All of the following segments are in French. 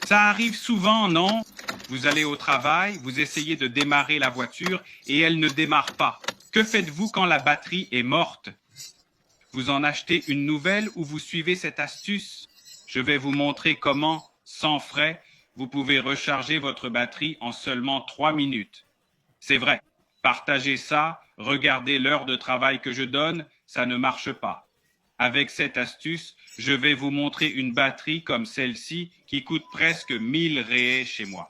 Ça arrive souvent, non? Vous allez au travail, vous essayez de démarrer la voiture et elle ne démarre pas. Que faites-vous quand la batterie est morte? Vous en achetez une nouvelle ou vous suivez cette astuce? Je vais vous montrer comment, sans frais, vous pouvez recharger votre batterie en seulement 3 minutes. C'est vrai, partagez ça, regardez l'heure de travail que je donne, ça ne marche pas. Avec cette astuce, je vais vous montrer une batterie comme celle-ci qui coûte presque 1000 réais chez moi.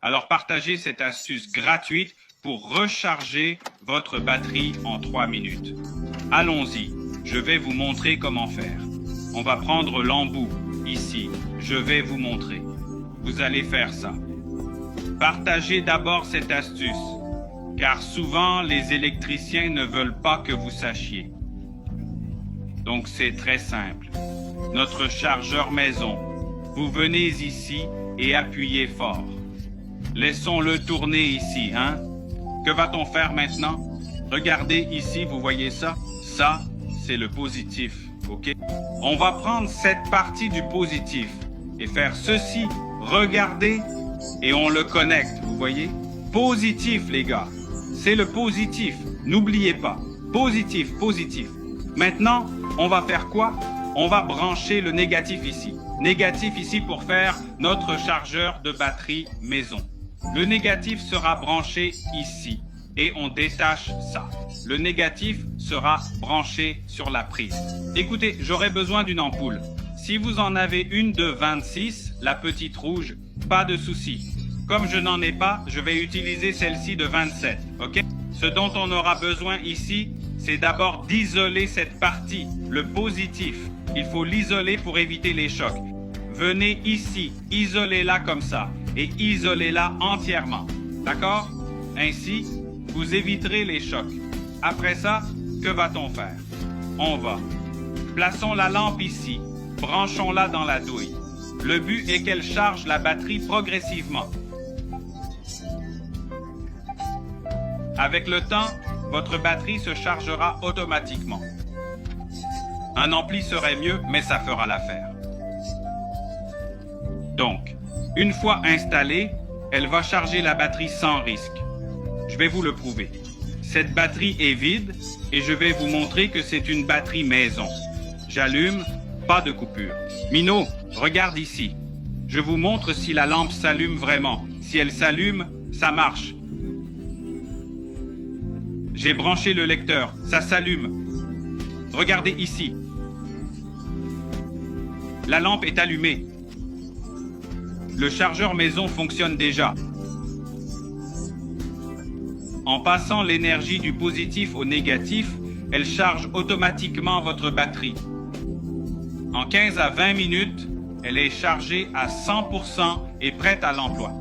Alors partagez cette astuce gratuite pour recharger votre batterie en 3 minutes. Allons-y, je vais vous montrer comment faire. On va prendre l'embout, ici, je vais vous montrer. Vous allez faire ça. Partagez d'abord cette astuce, car souvent les électriciens ne veulent pas que vous sachiez. Donc c'est très simple. Notre chargeur maison. Vous venez ici et appuyez fort. Laissons-le tourner ici, hein? Que va-t-on faire maintenant? Regardez ici, vous voyez ça? Ça, c'est le positif, ok? On va prendre cette partie du positif et faire ceci. Regardez et on le connecte, vous voyez? Positif, les gars. C'est le positif. N'oubliez pas. Positif, positif. Maintenant, on va faire quoi? On va brancher le négatif ici. Négatif ici pour faire notre chargeur de batterie maison. Le négatif sera branché ici et on détache ça. Le négatif sera branché sur la prise. Écoutez, j'aurai besoin d'une ampoule. Si vous en avez une de 26, la petite rouge, pas de souci. Comme je n'en ai pas, je vais utiliser celle-ci de 27, ok? Ce dont on aura besoin ici, c'est d'abord d'isoler cette partie, le positif. Il faut l'isoler pour éviter les chocs. Venez ici, isolez-la comme ça et isolez-la entièrement. D'accord? Ainsi, vous éviterez les chocs. Après ça, que va-t-on faire? On va. Plaçons la lampe ici. Branchons-la dans la douille. Le but est qu'elle charge la batterie progressivement. Avec le temps, votre batterie se chargera automatiquement. Un ampli serait mieux, mais ça fera l'affaire. Donc, une fois installée, elle va charger la batterie sans risque. Je vais vous le prouver. Cette batterie est vide et je vais vous montrer que c'est une batterie maison. J'allume, pas de coupure. Mino, regarde ici. Je vous montre si la lampe s'allume vraiment. Si elle s'allume, ça marche. J'ai branché le lecteur, ça s'allume. Regardez ici. La lampe est allumée. Le chargeur maison fonctionne déjà. En passant l'énergie du positif au négatif, elle charge automatiquement votre batterie. En 15 à 20 minutes, elle est chargée à 100% et prête à l'emploi.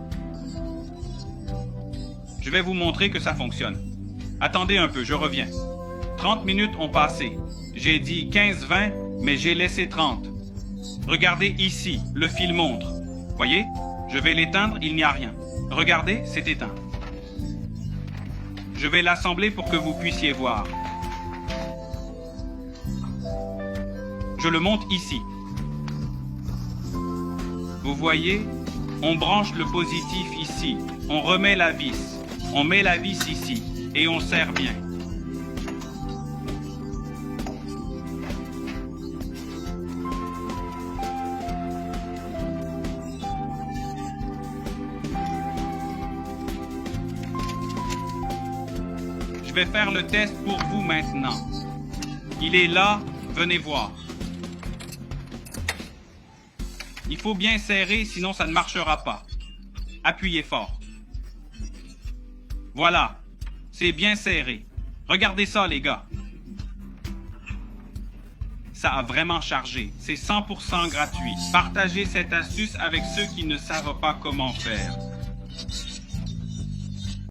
Je vais vous montrer que ça fonctionne. Attendez un peu, je reviens. 30 minutes ont passé. J'ai dit 15-20, mais j'ai laissé 30. Regardez ici, le fil montre. Voyez? Je vais l'éteindre, il n'y a rien. Regardez, c'est éteint. Je vais l'assembler pour que vous puissiez voir. Je le monte ici. Vous voyez? On branche le positif ici. On remet la vis. On met la vis ici. Et on serre bien. Je vais faire le test pour vous maintenant. Il est là, venez voir. Il faut bien serrer, sinon ça ne marchera pas. Appuyez fort. Voilà. C'est bien serré. Regardez ça, les gars. Ça a vraiment chargé. C'est 100% gratuit. Partagez cette astuce avec ceux qui ne savent pas comment faire.